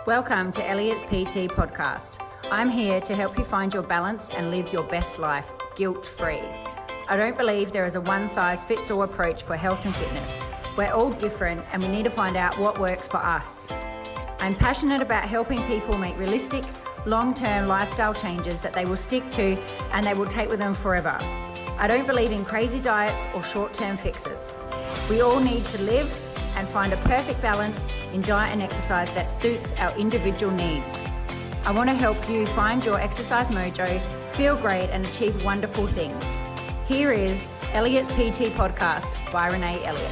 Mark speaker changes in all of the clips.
Speaker 1: Welcome to Elliott's PT podcast. I'm here to help you find your balance and live your best life guilt-free. I don't believe there is a one-size-fits-all approach for health and fitness. We're all different and we need to find out what works for us. I'm passionate about helping people make realistic, long-term lifestyle changes that they will stick to and they will take with them forever. I don't believe in crazy diets or short-term fixes. We all need to live and find a perfect balance in diet and exercise that suits our individual needs. I want to help you find your exercise mojo, feel great and achieve wonderful things. Here is Elliott's PT podcast by Renee Elliott.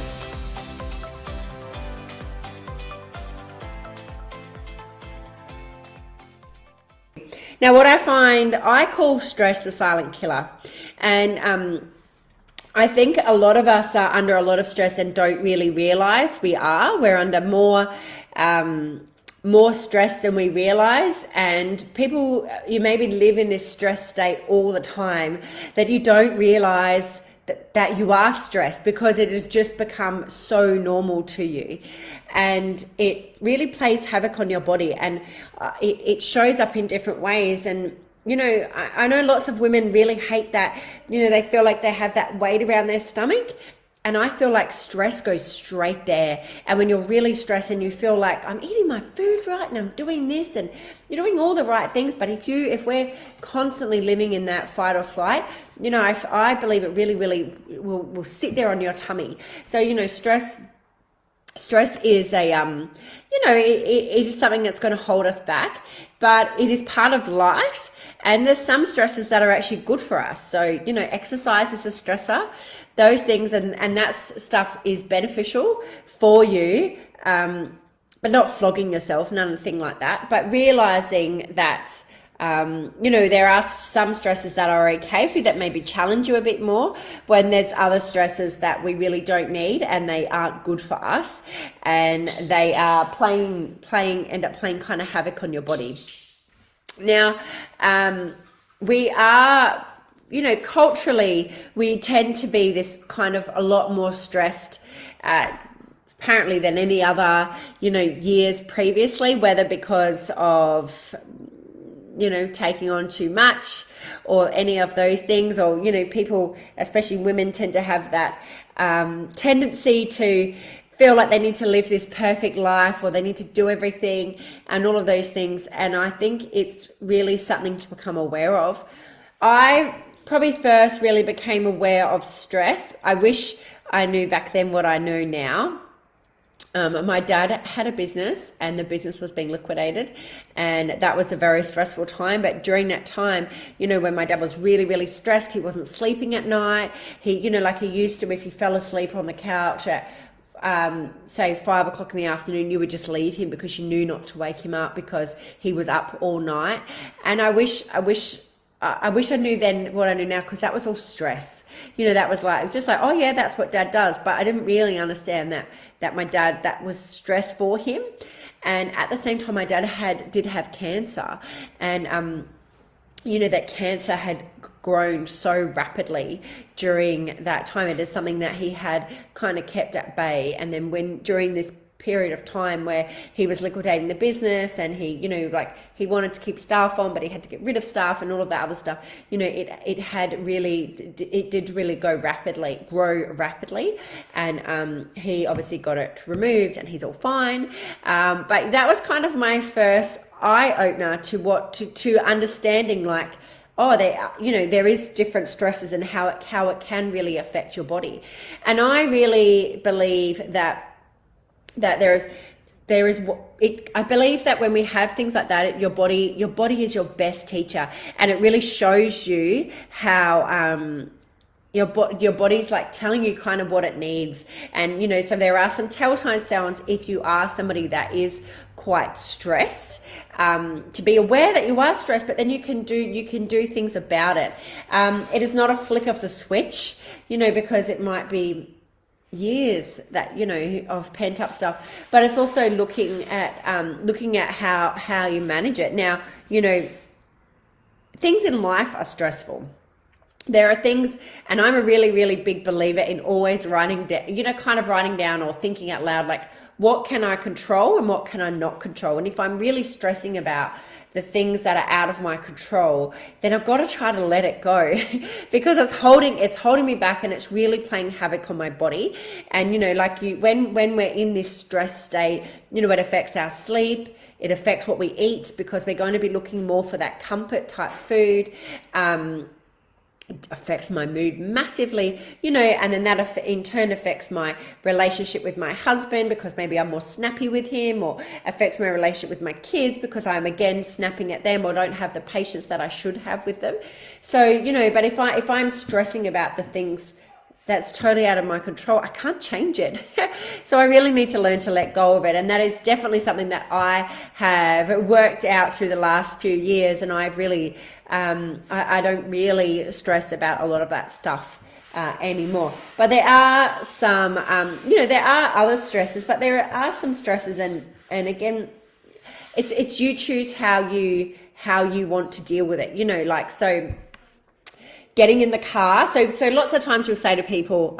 Speaker 2: Now, what I find, I call stress the silent killer. And I think a lot of us are under a lot of stress and don't really realize we are. We're under more stress than we realize. And people, you maybe live in this stress state all the time that you don't realize that you are stressed because it has just become so normal to you. And it really plays havoc on your body, and it shows up in different ways. And you know, I know lots of women really hate that. You know, they feel like they have that weight around their stomach. And I feel like stress goes straight there. And when you're really stressed and you feel like I'm eating my food right and I'm doing this and you're doing all the right things. But if we're constantly living in that fight or flight, you know, I believe it really will sit there on your tummy. So, you know, stress is a, you know, it is something that's going to hold us back, but it is part of life. And there's some stresses that are actually good for us. So, you know, exercise is a stressor, those things, and that stuff is beneficial for you, but not flogging yourself, none of the thing like that, but realizing that, you know, there are some stresses that are okay for you that maybe challenge you a bit more, when there's other stresses that we really don't need and they aren't good for us, and they are end up playing kind of havoc on your body. Now, we are, you know, culturally, we tend to be this kind of a lot more stressed, apparently than any other, you know, years previously, whether because of, you know, taking on too much or any of those things, or, you know, people, especially women, tend to have that tendency to feel like they need to live this perfect life or they need to do everything and all of those things. And I think it's really something to become aware of. I probably first really became aware of stress. I wish I knew back then what I know now. My dad had a business and the business was being liquidated, and that was a very stressful time. But during that time, you know, when my dad was really stressed, he wasn't sleeping at night. He, you know, like he used to, if he fell asleep on the couch at say 5 o'clock in the afternoon, you would just leave him because you knew not to wake him up because he was up all night. And I wish I knew then what I knew now, because that was all stress. You know, that was like, it was just like, oh yeah, that's what dad does. But I didn't really understand that my dad, that was stress for him. And at the same time, my dad did have cancer, and you know, that cancer had grown so rapidly during that time. It is something that he had kind of kept at bay. And then during this period of time where he was liquidating the business, and he, you know, like he wanted to keep staff on, but he had to get rid of staff and all of that other stuff, you know, it did really grow rapidly. And he obviously got it removed and he's all fine. But that was kind of my first eye opener to understanding, like, oh, you know, there is different stresses and how it can really affect your body. And I really believe that I believe that when we have things like that, your body is your best teacher, and it really shows you how your body's like telling you kind of what it needs. And you know, so there are some telltale signs if you are somebody that is quite stressed, to be aware that you are stressed, but then you can do things about it. It is not a flick of the switch, you know, because it might be years that, you know, of pent up stuff, but it's also looking at how you manage it. Now, you know, things in life are stressful. there are things, and I'm a really, really big believer in always writing down, kind of writing down or thinking out loud, like, what can I control and what can I not control? And if I'm really stressing about the things that are out of my control, then I've got to try to let it go because it's holding me back, and it's really playing havoc on my body. And, when we're in this stress state, it affects our sleep. It affects what we eat because we're going to be looking more for that comfort type food. It affects my mood massively, and then that in turn affects my relationship with my husband because maybe I'm more snappy with him, or affects my relationship with my kids because I'm again snapping at them or don't have the patience that I should have with them. So, but if I'm stressing about the things that's totally out of my control, I can't change it. So I really need to learn to let go of it. And that is definitely something that I have worked out through the last few years. And I've really, I don't really stress about a lot of that stuff anymore. But there are some, there are other stresses, but there are some stresses. And again, it's you choose how you want to deal with it, so getting in the car. So lots of times I'll say to people,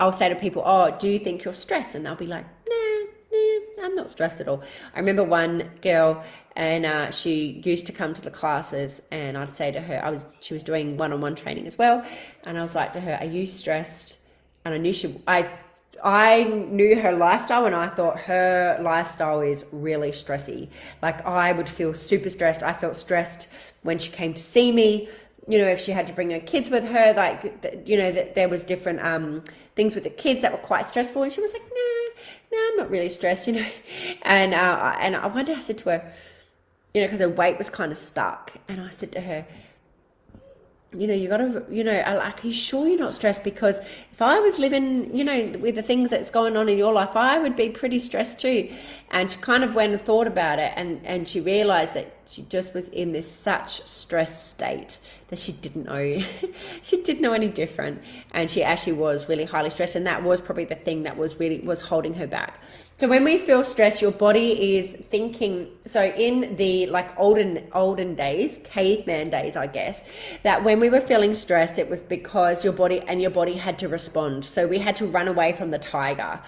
Speaker 2: oh, do you think you're stressed? And they'll be like, nah, I'm not stressed at all. I remember one girl, and she used to come to the classes, and I'd say to her, she was doing one-on-one training as well. And I was like to her, are you stressed? And I knew I knew her lifestyle, and I thought her lifestyle is really stressy. Like, I would feel super stressed. I felt stressed when she came to see me. If she had to bring her kids with her, that there was different things with the kids that were quite stressful. And she was like, no, I'm not really stressed, And I one day I said to her, because her weight was kind of stuck. And I said to her, you got to, are you sure you're not stressed? Because if I was living, with the things that's going on in your life, I would be pretty stressed too. And she kind of went and thought about it, and she realized that she just was in this such stress state that she didn't know, she didn't know any different. And she actually was really highly stressed. And that was probably the thing that was holding her back. So when we feel stressed, your body is thinking, so in the olden days, caveman days, I guess, that when we were feeling stressed, it was because your body had to respond. So we had to run away from the tiger.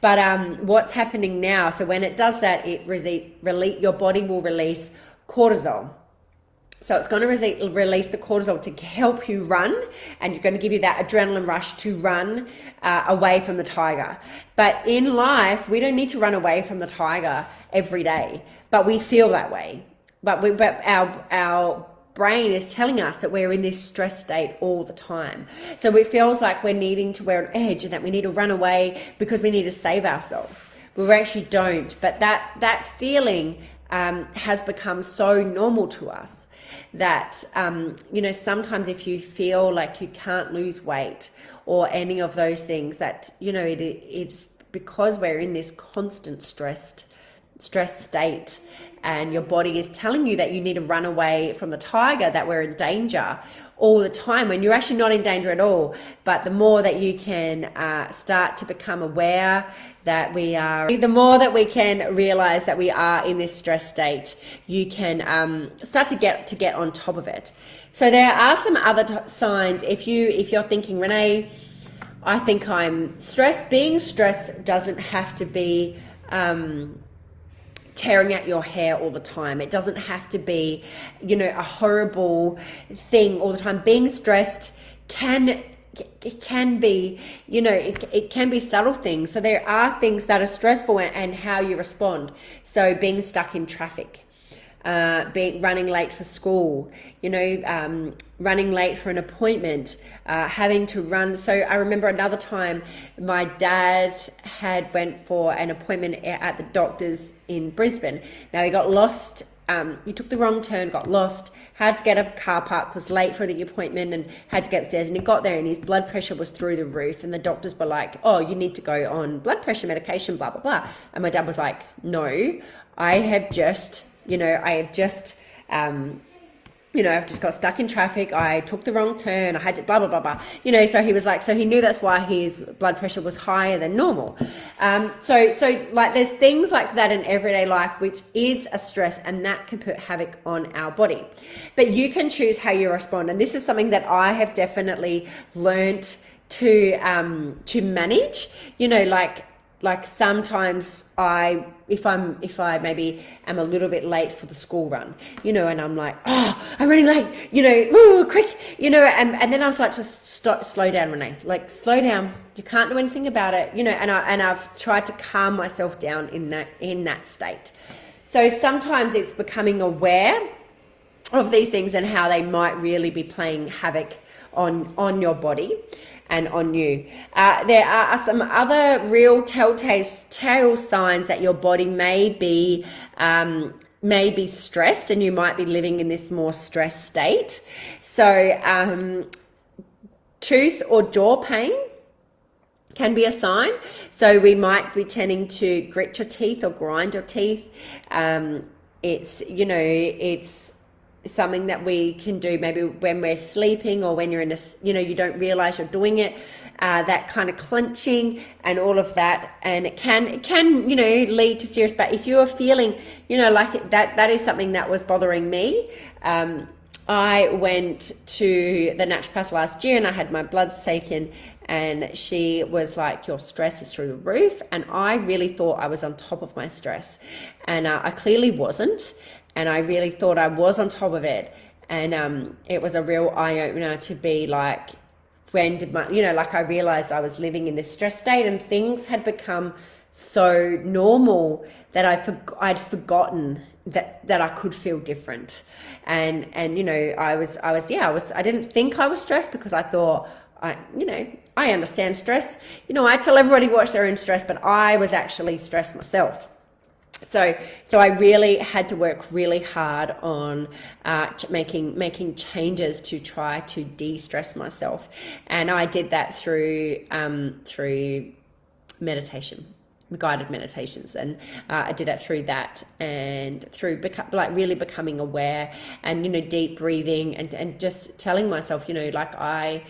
Speaker 2: But what's happening now, so when it does that, your body will release cortisol. So it's going to release the cortisol to help you run, and you're going to give you that adrenaline rush to run away from the tiger. But in life, we don't need to run away from the tiger every day, but we feel that way. But our brain is telling us that we're in this stress state all the time. So it feels like we're needing to wear an edge and that we need to run away because we need to save ourselves. We actually don't. But that feeling has become so normal to us that, sometimes if you feel like you can't lose weight or any of those things, that, it's because we're in this constant stress state, and your body is telling you that you need to run away from the tiger, that we're in danger all the time, when you're actually not in danger at all. But the more that you can start to become aware that the more that we can realize that we are in this stress state, you can start to get on top of it. So there are some other signs. If you're thinking, Renee, I think I'm stressed. Being stressed doesn't have to be tearing out your hair all the time. It doesn't have to be, a horrible thing all the time. Being stressed can be, it can be subtle things. So there are things that are stressful and how you respond. So being stuck in traffic, running late for school, running late for an appointment, having to run. So I remember another time my dad had went for an appointment at the doctor's in Brisbane. Now he got lost. He took the wrong turn, got lost, had to get a car park, was late for the appointment and had to get upstairs. And he got there and his blood pressure was through the roof. And the doctors were like, oh, you need to go on blood pressure medication, blah, blah, blah. And my dad was like, no, I have just I've just got stuck in traffic. I took the wrong turn. I had to blah, blah, blah, blah. So he was like, so he knew that's why his blood pressure was higher than normal. So like there's things like that in everyday life, which is a stress, and that can put havoc on our body. But you can choose how you respond. And this is something that I have definitely learned to manage, like sometimes if I maybe am a little bit late for the school run, and I'm like, oh, I'm running late, ooh, quick, and then I was like, just slow down, Renee, like slow down. You can't do anything about it, and I've tried to calm myself down in that state. So sometimes it's becoming aware of these things and how they might really be playing havoc on your body and on you. There are some other real telltale signs that your body may be stressed, and you might be living in this more stressed state. So tooth or jaw pain can be a sign. So we might be tending to grit your teeth or grind your teeth. It's something that we can do maybe when we're sleeping, or when you're in you don't realize you're doing it, that kind of clenching and all of that. And it can lead to serious, but if you're feeling like that is something that was bothering me. I went to the naturopath last year and I had my bloods taken, and she was like, your stress is through the roof. And I really thought I was on top of my stress, and I clearly wasn't. And I really thought I was on top of it. And it was a real eye-opener to be like, when did I realized I was living in this stress state, and things had become so normal that I'd forgotten that I could feel different. And I didn't think I was stressed, because I thought, I understand stress. I tell everybody watch their own stress, but I was actually stressed myself. So I really had to work really hard on making changes to try to de-stress myself, and I did that through meditation, guided meditations, and I did it through that, and through really becoming aware, and deep breathing, and just telling myself, I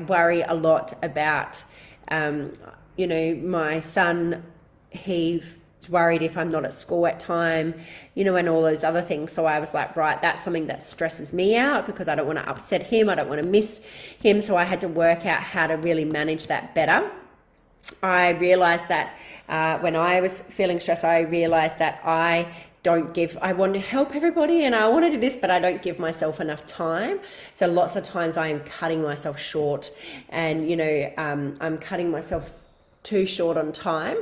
Speaker 2: worry a lot about my son. He's worried if I'm not at school at time, and all those other things. So I was like, right, that's something that stresses me out, because I don't want to upset him. I don't want to miss him. So I had to work out how to really manage that better. I realized that when I was feeling stressed, I realized that I want to help everybody and I want to do this, but I don't give myself enough time. So lots of times I am cutting myself short, and I'm cutting myself too short on time,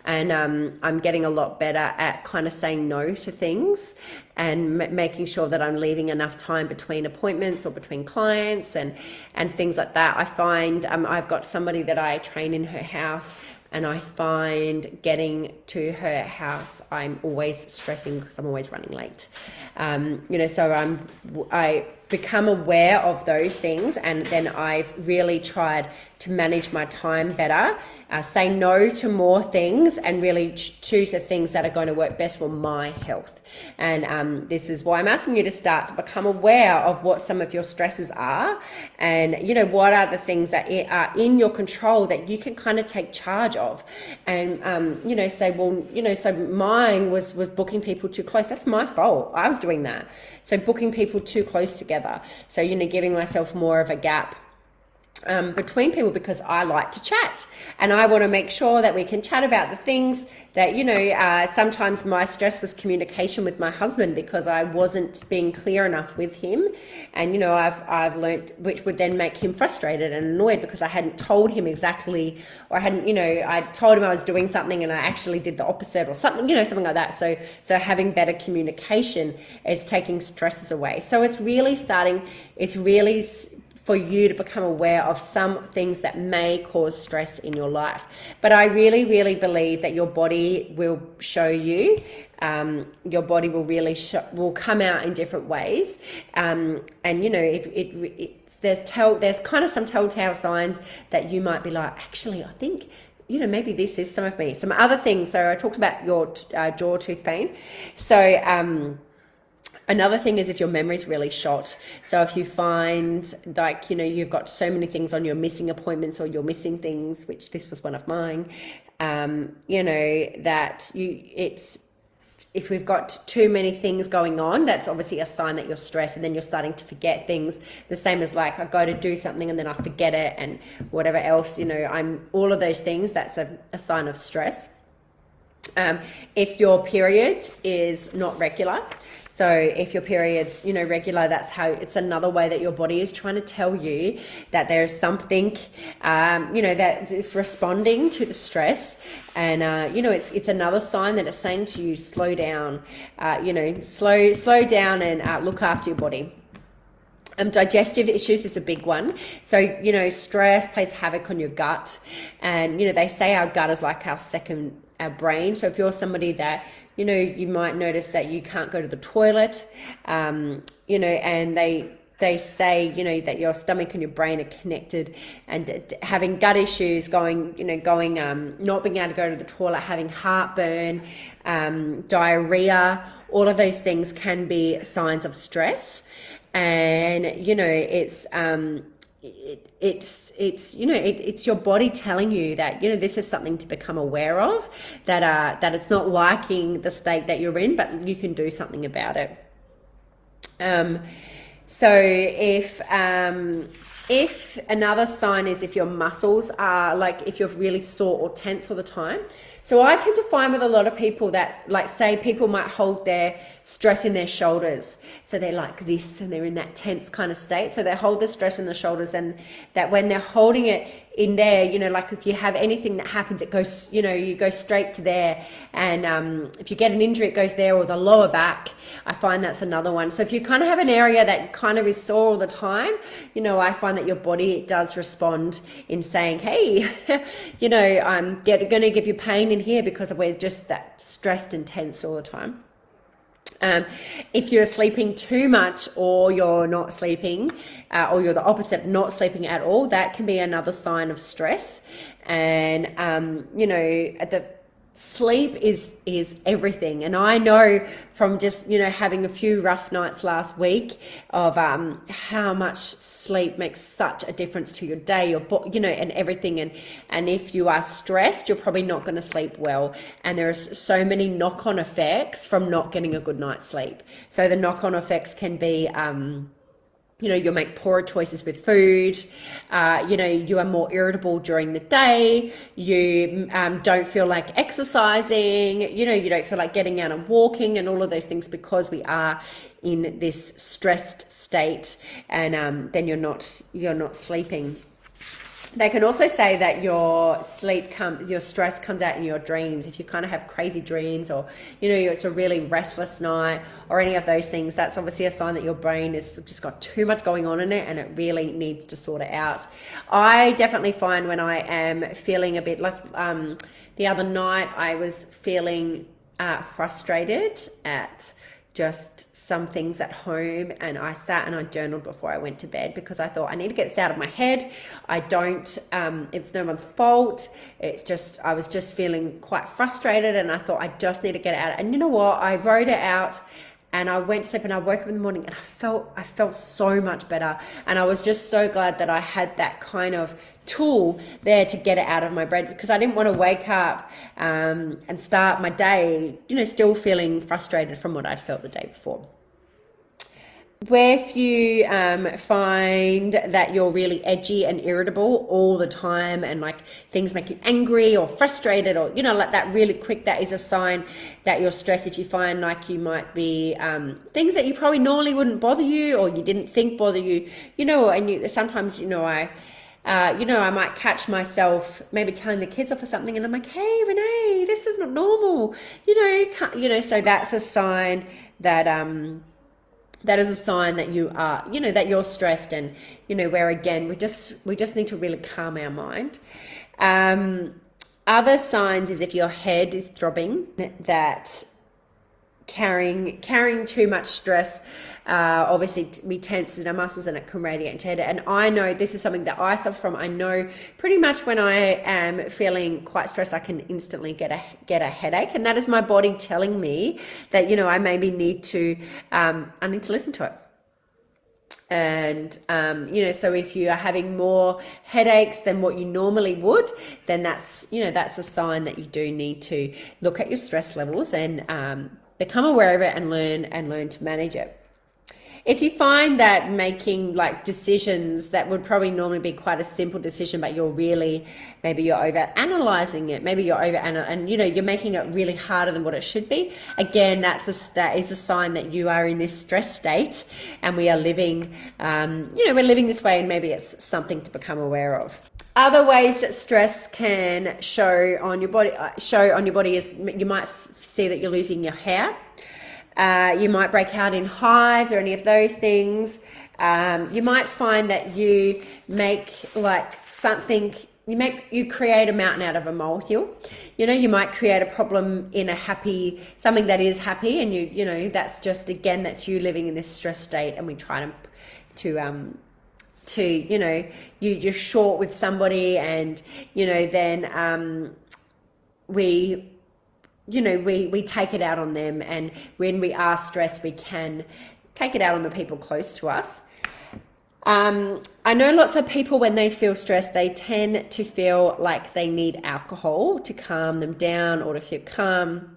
Speaker 2: and I'm getting a lot better at kind of saying no to things, and making sure that I'm leaving enough time between appointments or between clients and things like that. I find I've got somebody that I train in her house, and I find getting to her house, I'm always stressing because I'm always running late. So I become aware of those things, and then I've really tried to manage my time better, say no to more things, and really choose the things that are going to work best for my health. And this is why I'm asking you to start to become aware of what some of your stresses are, and what are the things that are in your control that you can kind of take charge of, and say, well, so mine was booking people too close. That's my fault. I was doing that. So booking people too close together. So giving myself more of a gap between people, because I like to chat, and I want to make sure that we can chat about the things that sometimes my stress was communication with my husband, because I wasn't being clear enough with him, and I've learnt, which would then make him frustrated and annoyed because I hadn't told him exactly, or I hadn't I told him I was doing something and I actually did the opposite or something, something like that. So having better communication is taking stresses away. So it's really for you to become aware of some things that may cause stress in your life. But I really, really believe that your body will show you. Your body will really will come out in different ways. And there's kind of some telltale signs that you might be like, actually, I think, maybe this is some of me. Some other things. So I talked about your jaw tooth pain. So Another thing is if your memory's really shot. So if you find like, you've got so many things on, you're missing appointments or you're missing things, which this was one of mine, if we've got too many things going on, that's obviously a sign that you're stressed, and then you're starting to forget things. The same as like I go to do something and then I forget it, and whatever else, all of those things, that's a sign of stress. If your period is not regular, so if your period's, regular, that's how it's another way that your body is trying to tell you that there's something, that is responding to the stress. And, it's another sign that it's saying to you, slow down, slow down and look after your body. Digestive issues is a big one. So, stress plays havoc on your gut. And, they say our gut is like our brain. So if you're somebody that, you might notice that you can't go to the toilet, and they say, that your stomach and your brain are connected, and having gut issues, not being able to go to the toilet, having heartburn, diarrhea, all of those things can be signs of stress. And, it's your body telling you that, this is something to become aware of, that it's not liking the state that you're in, but you can do something about it. So if another sign is if your muscles are if you're really sore or tense all the time. So I tend to find with a lot of people that, say people might hold their stress in their shoulders. So they're like this and they're in that tense kind of state. So they hold the stress in the shoulders, and that when they're holding it in there, if you have anything that happens, it goes, you go straight to there. And if you get an injury, it goes there, or the lower back. I find that's another one. So if you kind of have an area that kind of is sore all the time, I find that your body does respond in saying, hey, I'm going to give you pain in here because we're just that stressed and tense all the time. If you're sleeping too much, or you're not sleeping, or you're the opposite, not sleeping at all, that can be another sign of stress. And, the sleep is everything. And I know from just, having a few rough nights last week of how much sleep makes such a difference to your day, your and everything. And if you are stressed, you're probably not going to sleep well. And there's so many knock-on effects from not getting a good night's sleep. So the knock-on effects can be, you'll make poorer choices with food. You are more irritable during the day. You don't feel like exercising. You don't feel like getting out and walking and all of those things, because we are in this stressed state, and then you're not sleeping. They can also say that your stress comes out in your dreams. If you kind of have crazy dreams, or, it's a really restless night, or any of those things, that's obviously a sign that your brain has just got too much going on in it, and it really needs to sort it out. I definitely find when I am feeling a bit like, the other night I was feeling frustrated at just some things at home, and I sat and I journaled before I went to bed, because I thought I need to get this out of my head. It's no one's fault. It's just, I was just feeling quite frustrated, and I thought I just need to get it out. And you know what? I wrote it out, and I went to sleep, and I woke up in the morning, and I felt so much better. And I was just so glad that I had that kind of tool there to get it out of my brain, because I didn't want to wake up and start my day, still feeling frustrated from what I'd felt the day before. Where if you find that you're really edgy and irritable all the time, and things make you angry or frustrated, or that really quick, that is a sign that you're stressed. If you find you might be things that you probably normally wouldn't bother you, or you didn't think bother you, and sometimes I might catch myself maybe telling the kids off for something, and I'm like, hey Renee, this is not normal, so that's a sign that is a sign that you are, that you're stressed, and, where again, we just need to really calm our mind. Other signs is if your head is throbbing, that carrying too much stress Obviously we tense in our muscles and it can radiate into head. And I know this is something that I suffer from. I know pretty much when I am feeling quite stressed, I can instantly get a headache, and that is my body telling me that, you know, I maybe need to I need to listen to it. And you know, so if you are having more headaches than what you normally would, then that's, you know, that's a sign that you do need to look at your stress levels and become aware of it and learn to manage it. If you find that making like decisions that would probably normally be quite a simple decision, but maybe you're over analyzing it, and you know, you're making it really harder than what it should be. Again, that is a sign that you are in this stress state, and we are living, we're living this way, and maybe it's something to become aware of. Other ways that stress can show on your body is you might see that you're losing your hair. You might break out in hives or any of those things. You might find that you make you create a mountain out of a molehill. You know, you might create a problem in something that is happy, and you know, that's just, again, that's you living in this stress state, and we try to you know, you're short with somebody, and you know, then we take it out on them, and when we are stressed, we can take it out on the people close to us. I know lots of people, when they feel stressed, they tend to feel like they need alcohol to calm them down or to feel calm.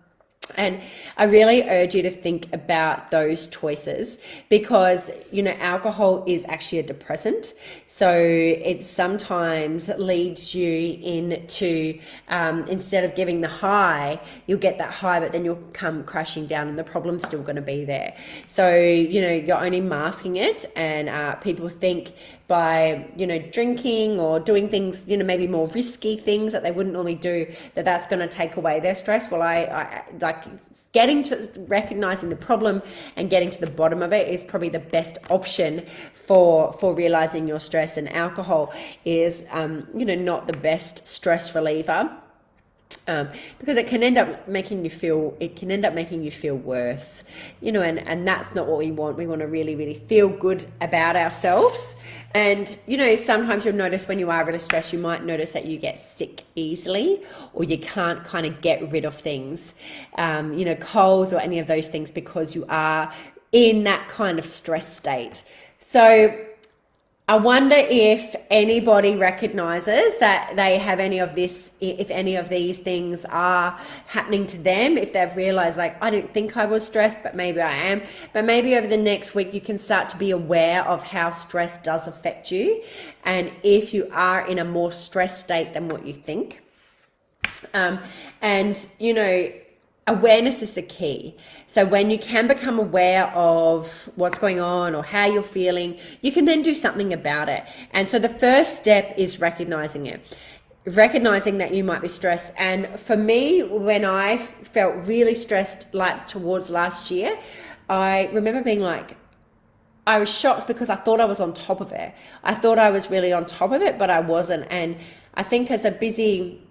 Speaker 2: And I really urge you to think about those choices, because, you know, alcohol is actually a depressant. So it sometimes leads you into, instead of giving the high, you'll get that high, but then you'll come crashing down and the problem's still going to be there. So, you know, you're only masking it, and people think by, you know, drinking or doing things, you know, maybe more risky things that they wouldn't normally do, that's going to take away their stress. Well, I like getting to recognizing the problem and getting to the bottom of it is probably the best option for realizing your stress. And alcohol is, you know, not the best stress reliever. Because it can end up making you feel worse, you know, and that's not what we want. We want to really, really feel good about ourselves. And, you know, sometimes you'll notice when you are really stressed, you might notice that you get sick easily, or you can't kind of get rid of things, you know, colds or any of those things, because you are in that kind of stress state. So I wonder if anybody recognizes that they have any of this, if any of these things are happening to them, if they've realized, like, I didn't think I was stressed, but maybe I am. But maybe over the next week, you can start to be aware of how stress does affect you, and if you are in a more stressed state than what you think. And, you know, awareness is the key. So when you can become aware of what's going on or how you're feeling, you can then do something about it. And so the first step is recognizing it, recognizing that you might be stressed. And for me, when I felt really stressed, like towards last year, I remember being like, I was shocked, because I thought I was on top of it. I thought I was really on top of it, but I wasn't. And I think as a busy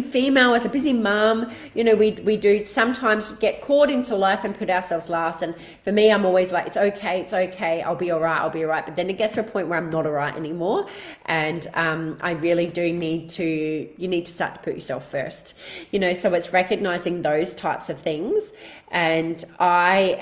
Speaker 2: female, as a busy mum, you know, we do sometimes get caught into life and put ourselves last. And for me, I'm always like, it's okay, I'll be all right. But then it gets to a point where I'm not all right anymore. And I really do you need to start to put yourself first, you know. So it's recognizing those types of things. And I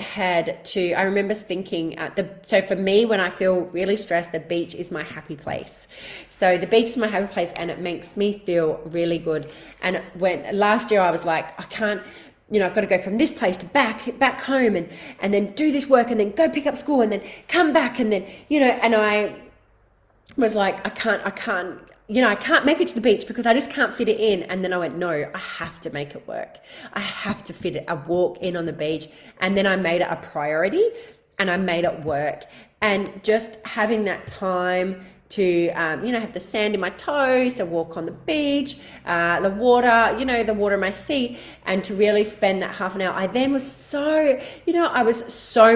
Speaker 2: remember thinking, so for me, when I feel really stressed, the beach is my happy place. So the beach is my happy place, and it makes me feel really good. And when last year I was like, I can't, you know, I've got to go from this place to back home, and then do this work, and then go pick up school, and then come back, and then, you know, and I was like, I can't, you know, I can't make it to the beach because I just can't fit it in. And then I went, no, I have to make it work. I have to fit it, a walk in on the beach. And then I made it a priority, and I made it work. And just having that time to, you know, have the sand in my toes, to walk on the beach, the water in my feet, and to really spend that half an hour. I then was so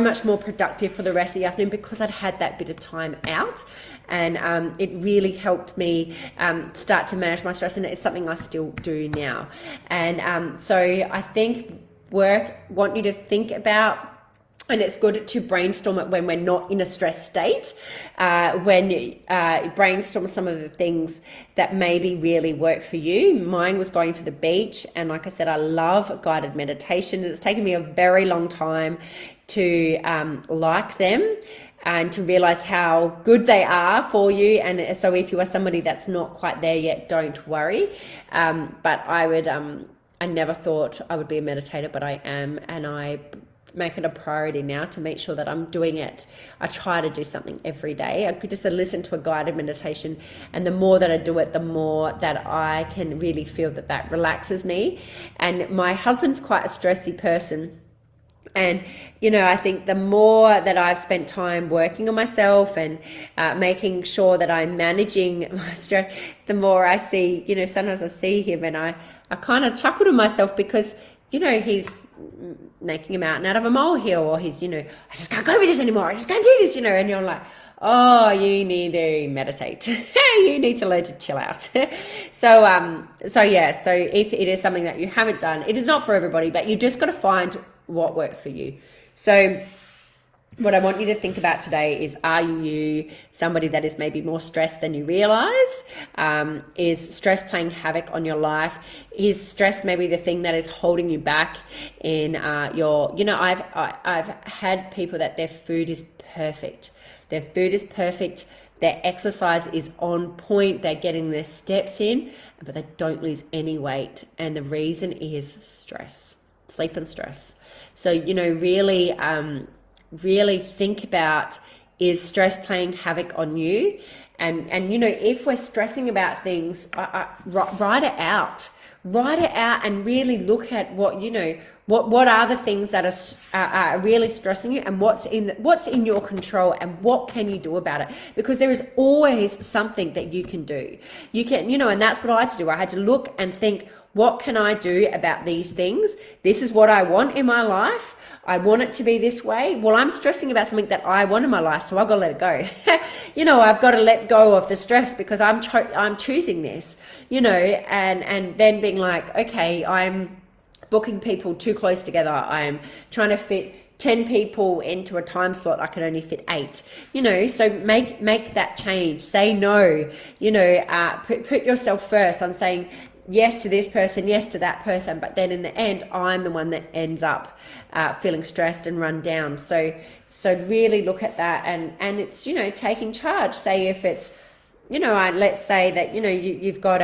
Speaker 2: much more productive for the rest of the afternoon, because I'd had that bit of time out. And it really helped me start to manage my stress, and it's something I still do now. And so I think want you to think about And it's good to brainstorm it when we're not in a stress state, when you brainstorm some of the things that maybe really work for you. Mine was going to the beach. And like I said, I love guided meditation. It's taken me a very long time to like them and to realize how good they are for you. And so if you are somebody that's not quite there yet, don't worry. But I never thought I would be a meditator, but I am. And I make it a priority now to make sure that I'm doing it. I try to do something every day. I could just listen to a guided meditation, and the more that I do it, the more that I can really feel that relaxes me. And my husband's quite a stressy person. And, I think the more that I've spent time working on myself and making sure that I'm managing my stress, the more I see, sometimes I see him and I kind of chuckle to myself because, he's making a mountain out of a molehill, or he's, I just can't go with this anymore. I just can't do this, and you're like, oh, you need to meditate. You need to learn to chill out. So if it is something that you haven't done, it is not for everybody, but you just got to find what works for you. So what I want you to think about today is, are you somebody that is maybe more stressed than you realize? Is stress playing havoc on your life? Is stress maybe the thing that is holding you back in I've had people that their food is perfect. Their food is perfect. Their exercise is on point. They're getting their steps in, but they don't lose any weight. And the reason is stress, sleep and stress. So, really think about, is stress playing havoc on you? And if we're stressing about things, write it out. Write it out and really look at what are the things that are really stressing you, and what's in your control, and what can you do about it? Because there is always something that you can do. You can, and that's what I had to do. I had to look and think, what can I do about these things? This is what I want in my life. I want it to be this way. Well, I'm stressing about something that I want in my life, so I've got to let it go. I've got to let go of the stress because I'm choosing this, and then being like, okay, I'm booking people too close together. I'm trying to fit 10 people into a time slot. I can only fit 8, so make that change. Say no, put yourself first. I'm saying yes to this person, yes to that person, but then in the end, I'm the one that ends up feeling stressed and run down. So really look at that, and it's, taking charge. Say if it's, let's say that, you've got,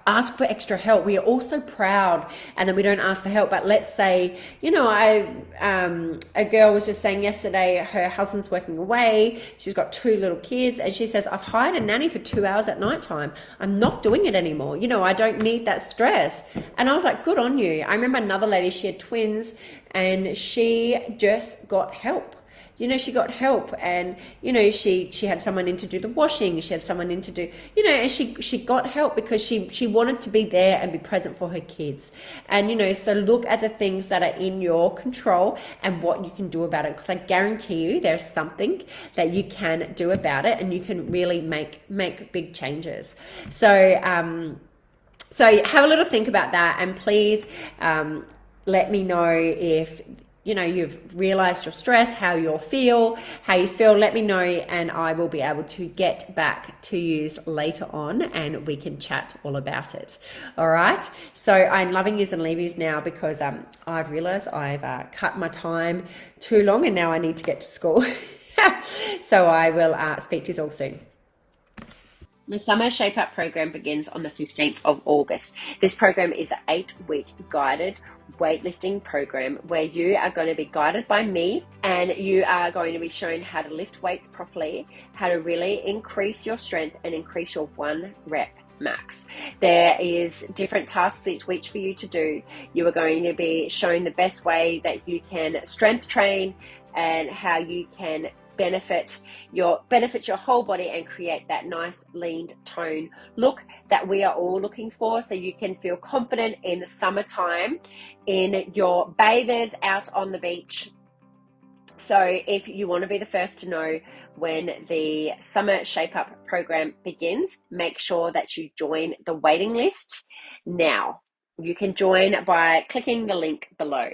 Speaker 2: ask for extra help. We are all so proud, and then we don't ask for help. But let's say, a girl was just saying yesterday, her husband's working away. She's got 2 little kids, and she says, I've hired a nanny for 2 hours at nighttime. I'm not doing it anymore. I don't need that stress. And I was like, good on you. I remember another lady, she had twins, and she just got help. She got help, and, she had someone in to do the washing. She had someone in to do, and she got help because she wanted to be there and be present for her kids. And, so look at the things that are in your control and what you can do about it. Because I guarantee you there's something that you can do about it, and you can really make big changes. So have a little think about that, and please let me know if you've realized your stress, how you feel. Let me know, and I will be able to get back to you later on, and we can chat all about it. All right. So I'm loving yous and leave yous now because I've realized I've cut my time too long, and now I need to get to school. So I will speak to you all soon. The Summer Shape Up program begins on the 15th of August. This program is an 8-week guided weightlifting program where you are going to be guided by me, and you are going to be shown how to lift weights properly, how to really increase your strength and increase your 1 rep max. There is different tasks each week for you to do. You are going to be shown the best way that you can strength train, and how you can benefit your whole body and create that nice lean tone look that we are all looking for, so you can feel confident in the summertime in your bathers out on the beach. So if you want to be the first to know when the Summer Shape Up program begins, make sure that you join the waiting list now. You can join by clicking the link below.